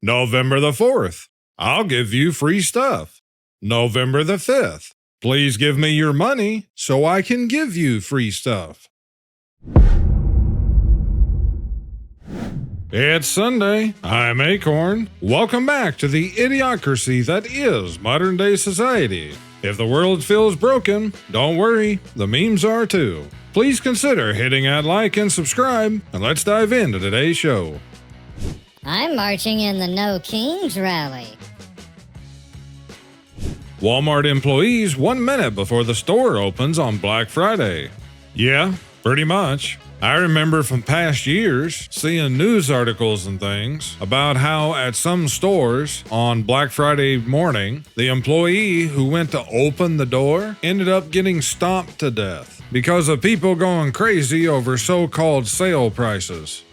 November the 4th, I'll give you free stuff. November the 5th, please give me your money so I can give you free stuff. It's Sunday. I'm Akorn. Welcome back to the idiocracy that is modern day society. If the world feels broken, don't worry, the memes are too. Please consider hitting that like and subscribe, and let's dive into today's show. I'm marching in the No Kings rally. Walmart employees 1 minute before the store opens on Black Friday. Yeah, pretty much. I remember from past years seeing news articles and things about how at some stores on Black Friday morning, the employee who went to open the door ended up getting stomped to death because of people going crazy over so-called sale prices.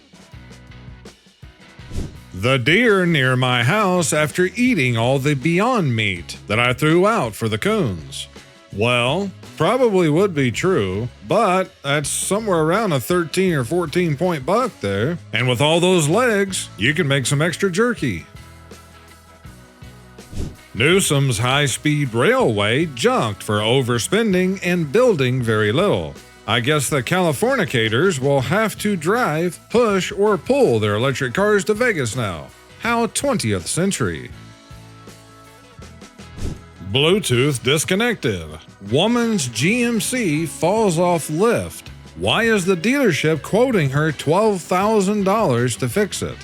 The deer near my house after eating all the Beyond Meat that I threw out for the coons. Well, probably would be true, but that's somewhere around a 13 or 14 point buck there. And with all those legs, you can make some extra jerky. Newsom's high-speed railway junked for overspending and building very little. I guess the Californicators will have to drive, push, or pull their electric cars to Vegas now. How 20th century. Bluetooth disconnected. Woman's GMC falls off lift. Why is the dealership quoting her $12,000 to fix it?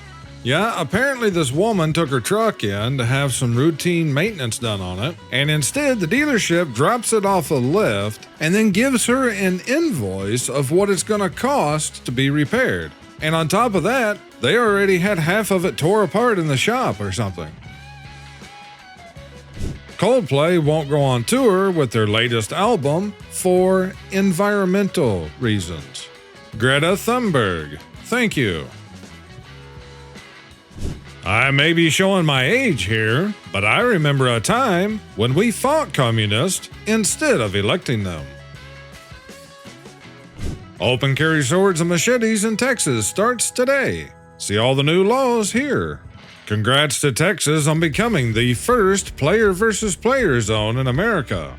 Yeah, apparently this woman took her truck in to have some routine maintenance done on it, and instead the dealership drops it off a lift and then gives her an invoice of what it's going to cost to be repaired. And on top of that, they already had half of it tore apart in the shop or something. Coldplay won't go on tour with their latest album for environmental reasons. Greta Thunberg, thank you. I may be showing my age here, but I remember a time when we fought communists instead of electing them. Open carry swords and machetes in Texas starts today. See all the new laws here. Congrats to Texas on becoming the first player versus player zone in America.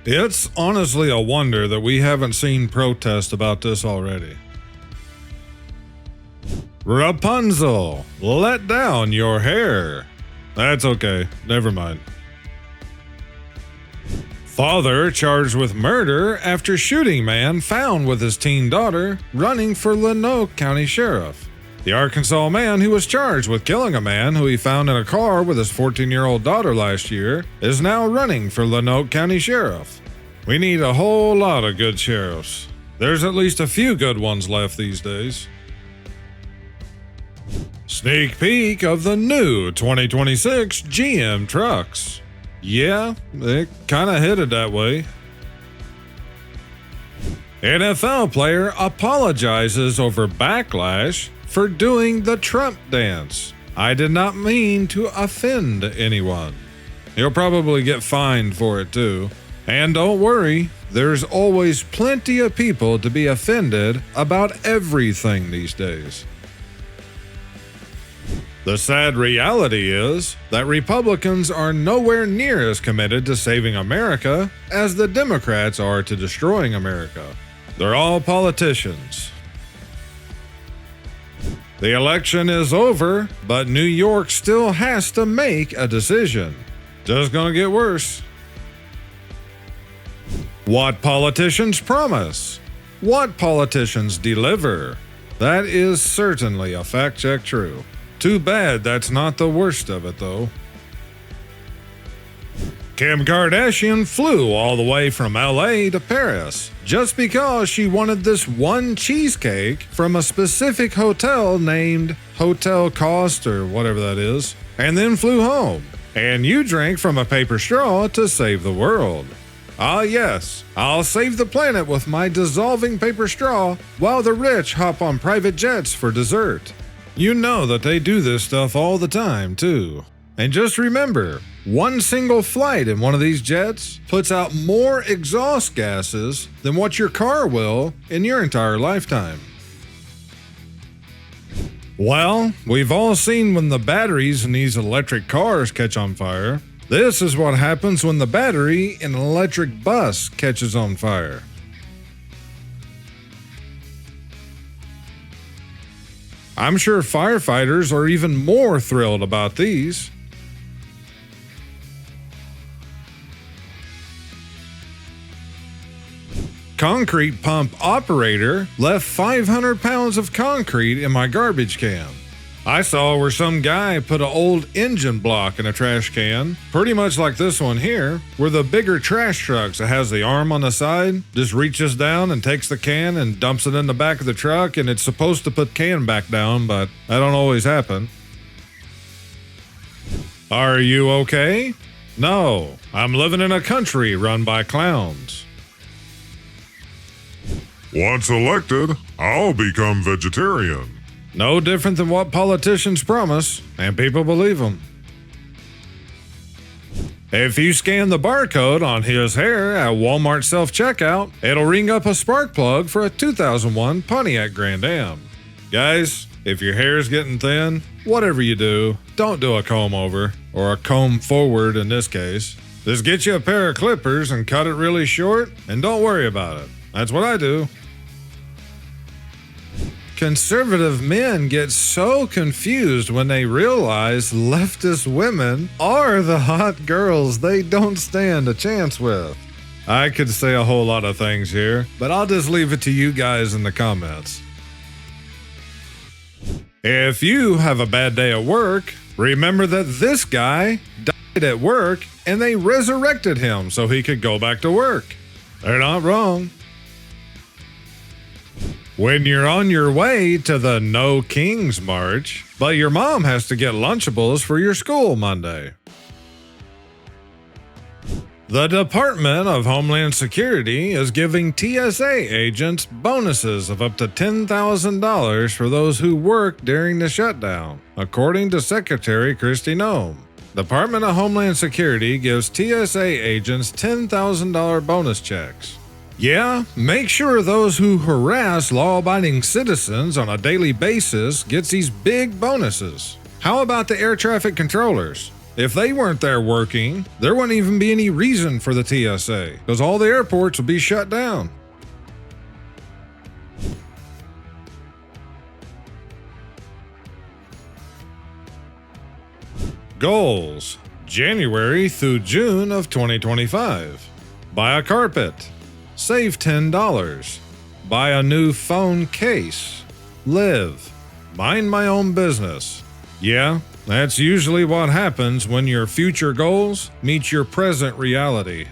It's honestly a wonder that we haven't seen protests about this already. Rapunzel, let down your hair. That's okay, never mind. Father charged with murder after shooting man found with his teen daughter running for Lonoke County Sheriff. The Arkansas man who was charged with killing a man who he found in a car with his 14-year-old daughter last year is now running for Lonoke County Sheriff. We need a whole lot of good sheriffs. There's at least a few good ones left these days. Sneak peek of the new 2026 GM trucks. Yeah, it kinda headed that way. NFL player apologizes over backlash for doing the Trump dance. I did not mean to offend anyone. He'll probably get fined for it too. And don't worry, there's always plenty of people to be offended about everything these days. The sad reality is that Republicans are nowhere near as committed to saving America as the Democrats are to destroying America. They're all politicians. The election is over, but New York still has to make a decision. Just gonna get worse. What politicians promise? What politicians deliver? That is certainly a fact-check true. Too bad that's not the worst of it, though. Kim Kardashian flew all the way from LA to Paris just because she wanted this one cheesecake from a specific hotel named Hotel Cost or whatever that is, and then flew home. And you drank from a paper straw to save the world. Ah yes, I'll save the planet with my dissolving paper straw while the rich hop on private jets for dessert. You know that they do this stuff all the time, too. And just remember, one single flight in one of these jets puts out more exhaust gases than what your car will in your entire lifetime. Well, we've all seen when the batteries in these electric cars catch on fire. This is what happens when the battery in an electric bus catches on fire. I'm sure firefighters are even more thrilled about these. Concrete pump operator left 500 pounds of concrete in my garbage can. I saw where some guy put an old engine block in a trash can, pretty much like this one here, where the bigger trash trucks that has the arm on the side just reaches down and takes the can and dumps it in the back of the truck, and it's supposed to put can back down, but that don't always happen. Are you okay? No, I'm living in a country run by clowns. Once elected, I'll become vegetarian. No different than what politicians promise, and people believe them. If you scan the barcode on his hair at Walmart self-checkout, it'll ring up a spark plug for a 2001 Pontiac Grand Am. Guys, if your hair's getting thin, whatever you do, don't do a comb over, or a comb forward in this case. Just get you a pair of clippers and cut it really short, and don't worry about it. That's what I do. Conservative men get so confused when they realize leftist women are the hot girls they don't stand a chance with. I could say a whole lot of things here, but I'll just leave it to you guys in the comments. If you have a bad day at work, remember that this guy died at work and they resurrected him so he could go back to work. They're not wrong. When you're on your way to the No Kings March, but your mom has to get Lunchables for your school Monday. The Department of Homeland Security is giving TSA agents bonuses of up to $10,000 for those who work during the shutdown, according to Secretary Kristi Noem. Department of Homeland Security gives TSA agents $10,000 bonus checks. Yeah, make sure those who harass law-abiding citizens on a daily basis gets these big bonuses. How about the air traffic controllers? If they weren't there working, there wouldn't even be any reason for the TSA, because all the airports would be shut down. Goals: January through June of 2025. Buy a carpet. Save $10. Buy a new phone case. Live. Mind my own business. Yeah, that's usually what happens when your future goals meet your present reality.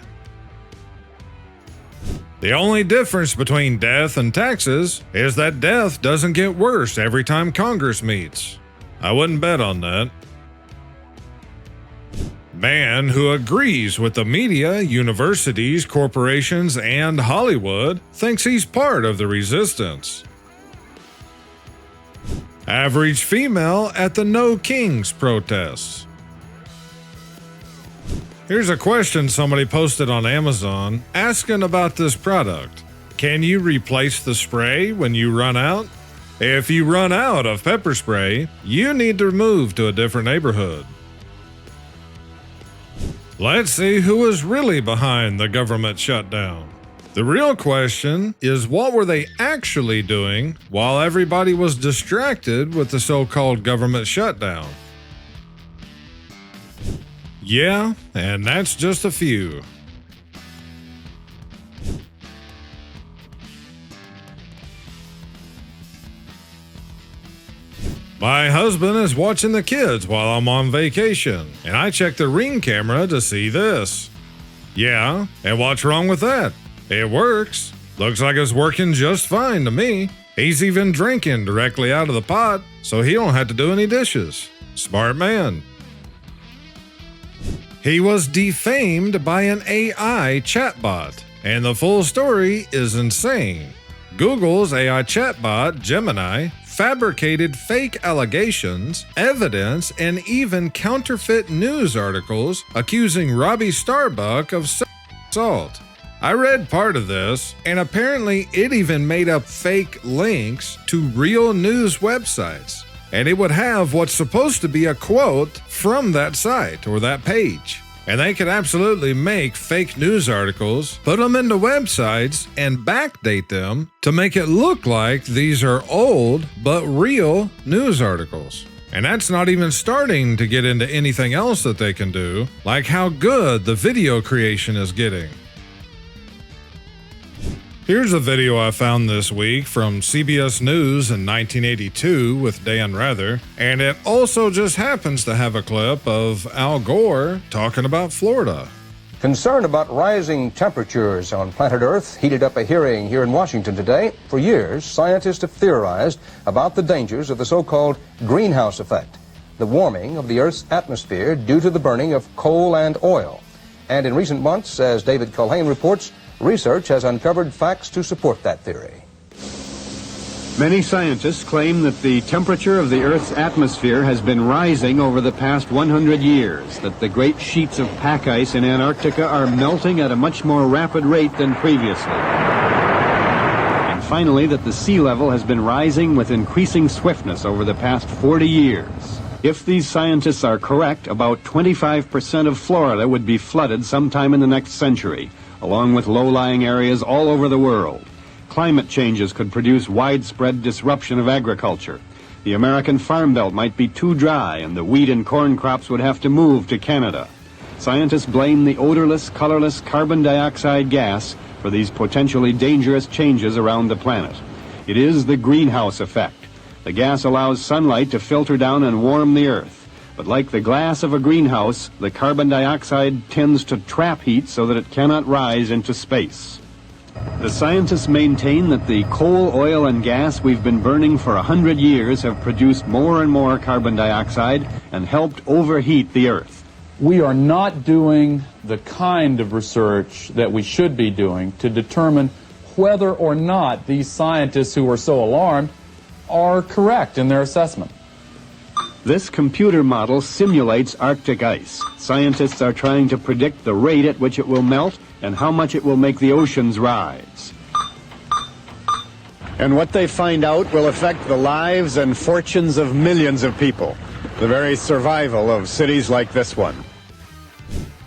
The only difference between death and taxes is that death doesn't get worse every time Congress meets. I wouldn't bet on that. Man who agrees with the media, universities, corporations, and Hollywood thinks he's part of the resistance. Average female at the No Kings protests. Here's a question somebody posted on Amazon asking about this product. Can you replace the spray when you run out? If you run out of pepper spray, you need to move to a different neighborhood. Let's see who is really behind the government shutdown. The real question is, what were they actually doing while everybody was distracted with the so-called government shutdown? Yeah, and that's just a few. My husband is watching the kids while I'm on vacation, and I check the Ring camera to see this. Yeah, and what's wrong with that? It works. Looks like it's working just fine to me. He's even drinking directly out of the pot, so he don't have to do any dishes. Smart man. He was defamed by an AI chatbot, and the full story is insane. Google's AI chatbot, Gemini, fabricated fake allegations, evidence, and even counterfeit news articles accusing Robbie Starbuck of sexual assault. I read part of this, and apparently it even made up fake links to real news websites. and it would have what's supposed to be a quote from that site or that page. And they could absolutely make fake news articles, put them into websites, and backdate them to make it look like these are old but real news articles. And that's not even starting to get into anything else that they can do, like how good the video creation is getting. Here's a video I found this week from CBS News in 1982 with Dan Rather, and it also just happens to have a clip of Al Gore talking about Florida. Concern about rising temperatures on planet Earth heated up a hearing here in Washington today. For years, scientists have theorized about the dangers of the so-called greenhouse effect, the warming of the Earth's atmosphere due to the burning of coal and oil. And in recent months, as David Culhane reports, research has uncovered facts to support that theory. Many scientists claim that the temperature of the Earth's atmosphere has been rising over the past 100 years, that the great sheets of pack ice in Antarctica are melting at a much more rapid rate than previously. And finally, that the sea level has been rising with increasing swiftness over the past 40 years. If these scientists are correct, about 25% of Florida would be flooded sometime in the next century, along with low-lying areas all over the world. Climate changes could produce widespread disruption of agriculture. The American farm belt might be too dry, and the wheat and corn crops would have to move to Canada. Scientists blame the odorless, colorless carbon dioxide gas for these potentially dangerous changes around the planet. It is the greenhouse effect. The gas allows sunlight to filter down and warm the Earth. But like the glass of a greenhouse, the carbon dioxide tends to trap heat so that it cannot rise into space. The scientists maintain that the coal, oil, and gas we've been burning for 100 years have produced more and more carbon dioxide and helped overheat the Earth. We are not doing the kind of research that we should be doing to determine whether or not these scientists who are so alarmed are correct in their assessment. This computer model simulates Arctic ice. Scientists are trying to predict the rate at which it will melt and how much it will make the oceans rise. And what they find out will affect the lives and fortunes of millions of people, the very survival of cities like this one.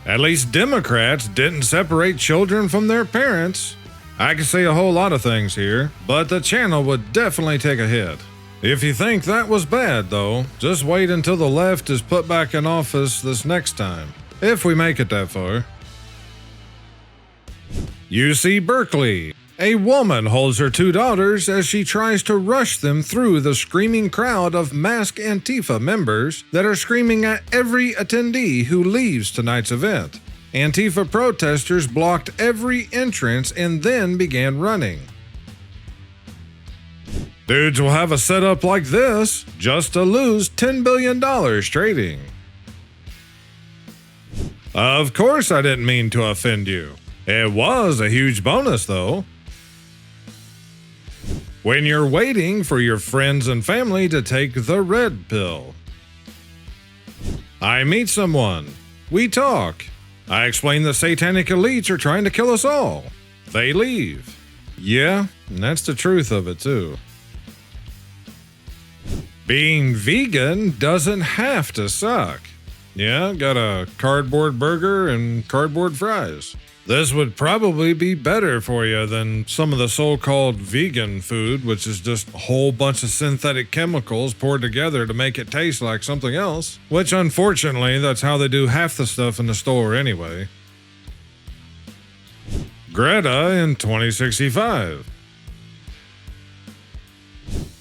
At least Democrats didn't separate children from their parents. I could say a whole lot of things here, but the channel would definitely take a hit. If you think that was bad, though, just wait until the left is put back in office this next time, if we make it that far. UC Berkeley. A woman holds her two daughters as she tries to rush them through the screaming crowd of masked Antifa members that are screaming at every attendee who leaves tonight's event. Antifa protesters blocked every entrance and then began running. Dudes will have a setup like this just to lose $10 billion trading. Of course I didn't mean to offend you. It was a huge bonus though. When you're waiting for your friends and family to take the red pill. I meet someone. We talk. I explain the satanic elites are trying to kill us all. They leave. Yeah, and that's the truth of it too. Being vegan doesn't have to suck. Yeah, got a cardboard burger and cardboard fries. This would probably be better for you than some of the so-called vegan food, which is just a whole bunch of synthetic chemicals poured together to make it taste like something else. Which, unfortunately, that's how they do half the stuff in the store anyway. Greta in 2065.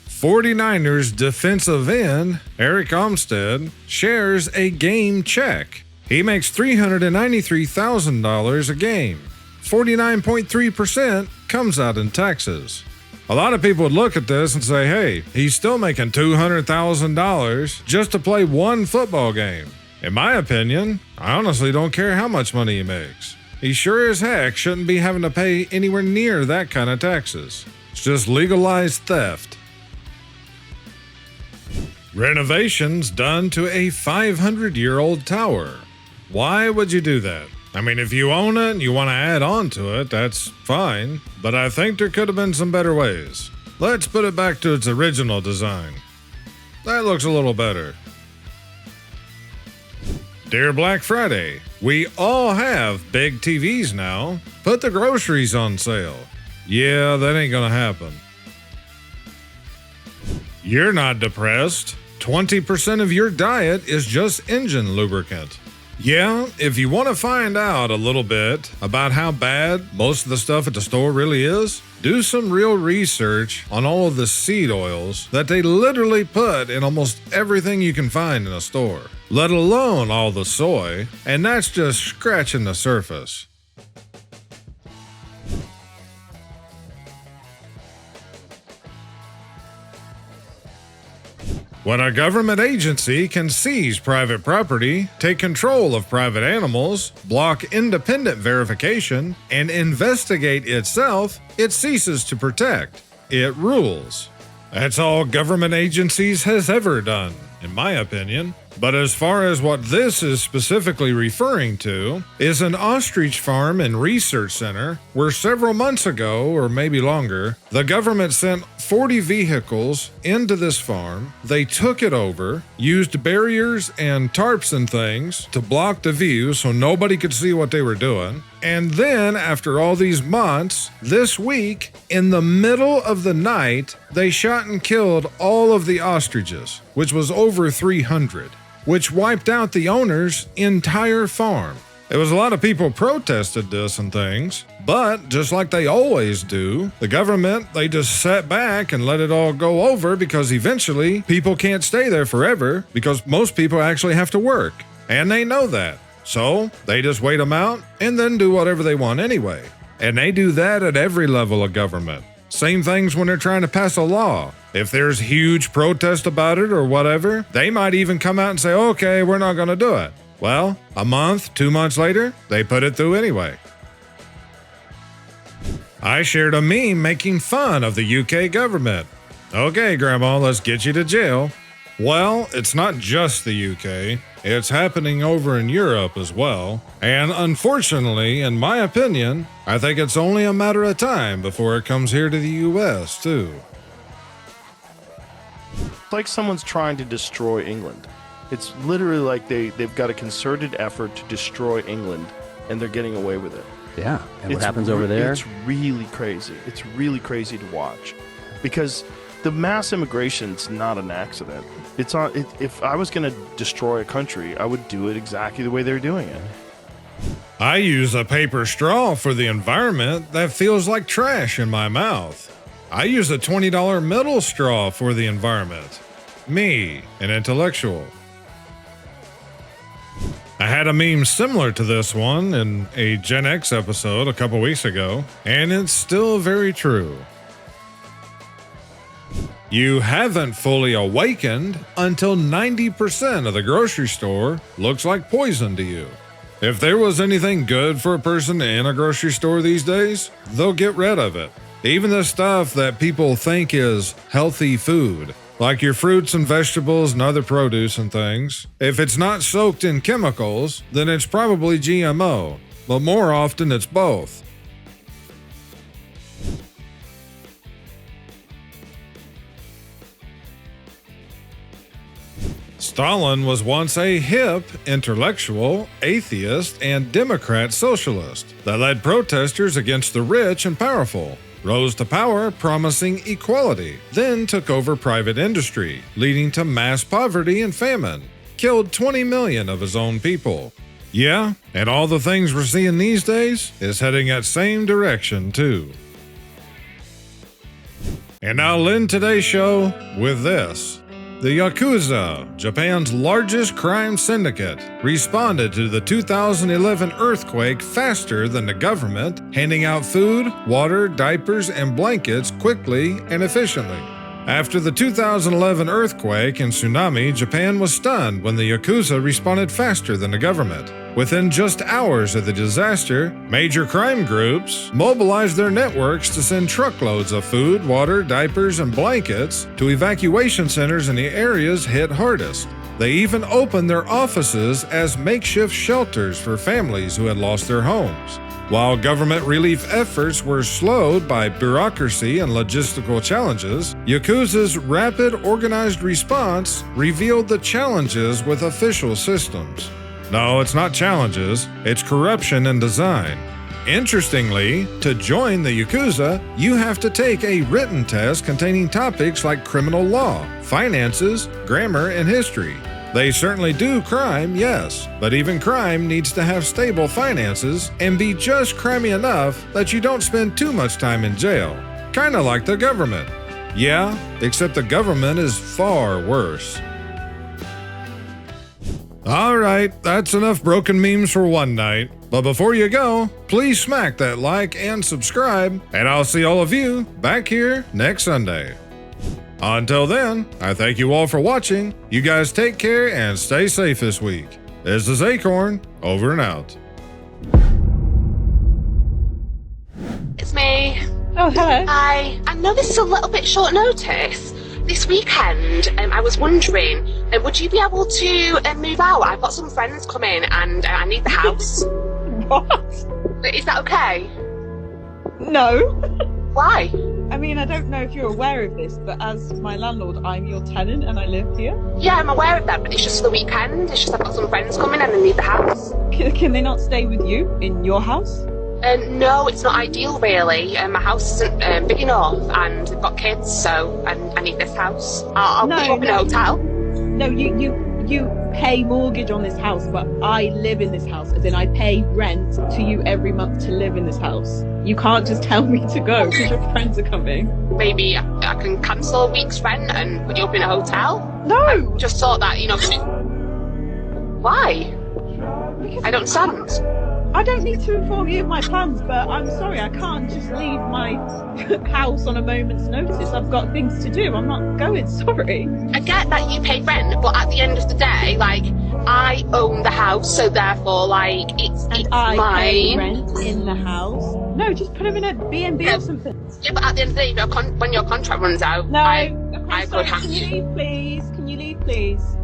49ers defensive end Eric Armstead shares a game check. He makes $393,000 a game. 49.3% comes out in taxes. A lot of people would look at this and say, hey, he's still making $200,000 just to play one football game. In my opinion, I honestly don't care how much money he makes. He sure as heck shouldn't be having to pay anywhere near that kind of taxes. It's just legalized theft. Renovations done to a 500-year-old tower. Why would you do that? I mean, if you own it and you want to add on to it, that's fine, but I think there could have been some better ways. Let's put it back to its original design. That looks a little better. Dear Black Friday, we all have big TVs now. Put the groceries on sale. Yeah, that ain't gonna happen. You're not depressed. 20% of your diet is just engine lubricant. Yeah, if you want to find out a little bit about how bad most of the stuff at the store really is, do some real research on all of the seed oils that they literally put in almost everything you can find in a store, let alone all the soy, and that's just scratching the surface. When a government agency can seize private property, take control of private animals, block independent verification, and investigate itself, it ceases to protect. It rules. That's all government agencies has ever done, in my opinion. But as far as what this is specifically referring to, is an ostrich farm and research center where several months ago, or maybe longer, the government sent 40 vehicles into this farm. They took it over, used barriers and tarps and things to block the view so nobody could see what they were doing. And then, after all these months, this week, in the middle of the night, they shot and killed all of the ostriches, which was over 300. Which wiped out the owner's entire farm. It was a lot of people protested this and things, but just like they always do, the government, they just sat back and let it all go over because eventually people can't stay there forever because most people actually have to work, and they know that. So they just wait them out and then do whatever they want anyway. And they do that at every level of government. Same things when they're trying to pass a law. If there's huge protest about it or whatever, they might even come out and say, okay, we're not going to do it. Well, a month, 2 months later, they put it through anyway. I shared a meme making fun of the UK government. Okay, Grandma, let's get you to jail. Well, it's not just the UK. It's happening over in Europe as well. And unfortunately, in my opinion, I think it's only a matter of time before it comes here to the US, too. It's like someone's trying to destroy England. It's literally like they've got a concerted effort to destroy England, and they're getting away with it. Yeah, and what happens over there? It's really crazy. It's really crazy to watch. Because the mass immigration's not an accident. It's on. If I was going to destroy a country, I would do it exactly the way they're doing it. I use a paper straw for the environment that feels like trash in my mouth. I use a $20 metal straw for the environment. Me, an intellectual. I had a meme similar to this one in a Gen X episode a couple weeks ago, and it's still very true. You haven't fully awakened until 90% of the grocery store looks like poison to you. If there was anything good for a person in a grocery store these days, they'll get rid of it. Even the stuff that people think is healthy food, like your fruits and vegetables and other produce and things. If it's not soaked in chemicals, then it's probably GMO, but more often it's both. Stalin was once a hip, intellectual, atheist, and Democrat socialist that led protesters against the rich and powerful, rose to power promising equality, then took over private industry, leading to mass poverty and famine, killed 20 million of his own people. Yeah, and all the things we're seeing these days is heading that same direction too. And I'll end today's show with this. The Yakuza, Japan's largest crime syndicate, responded to the 2011 earthquake faster than the government, handing out food, water, diapers, and blankets quickly and efficiently. After the 2011 earthquake and tsunami, Japan was stunned when the Yakuza responded faster than the government. Within just hours of the disaster, major crime groups mobilized their networks to send truckloads of food, water, diapers, and blankets to evacuation centers in the areas hit hardest. They even opened their offices as makeshift shelters for families who had lost their homes. While government relief efforts were slowed by bureaucracy and logistical challenges, Yakuza's rapid organized response revealed the challenges with official systems. No, it's not challenges, it's corruption in design. Interestingly, to join the Yakuza, you have to take a written test containing topics like criminal law, finances, grammar, and history. They certainly do crime, yes, but even crime needs to have stable finances and be just crimey enough that you don't spend too much time in jail. Kinda like the government. Yeah, except the government is far worse. Alright, that's enough broken memes for one night. But before you go, please smack that like and subscribe, and I'll see all of you back here next Sunday. Until then, I thank you all for watching. You guys take care and stay safe this week. This is Akorn, over and out. It's me. Oh, hello. Hi. I know this is a little bit short notice. This weekend, I was wondering, would you be able to move out? I've got some friends coming and I need the house. What? Is that okay? No. Why? I mean, I don't know if you're aware of this, but as my landlord, I'm your tenant and I live here. Yeah, I'm aware of that, but it's just for the weekend. It's just I've got some friends coming and I need the house. Can they not stay with you in your house? No, it's not ideal really. My house isn't big enough and we've got kids, so I need this house. I'll put you up in a hotel. No, you pay mortgage on this house, but I live in this house, as in I pay rent to you every month to live in this house. You can't just tell me to go because your friends are coming. Maybe I can cancel a week's rent and put you up in a hotel? No! I just thought that, Why? Because I don't understand. I don't need to inform you of my plans, but I'm sorry, I can't just leave my house on a moment's notice. I've got things to do. I'm not going, sorry. I get that you pay rent, but at the end of the day, I own the house, so therefore, it's I mine. pay rent in the house. No, just put them in a B&B or something. Yeah, but at the end of the day, when your contract runs out, No, I okay, could sorry, have can you. you leave, please? Can you leave, please?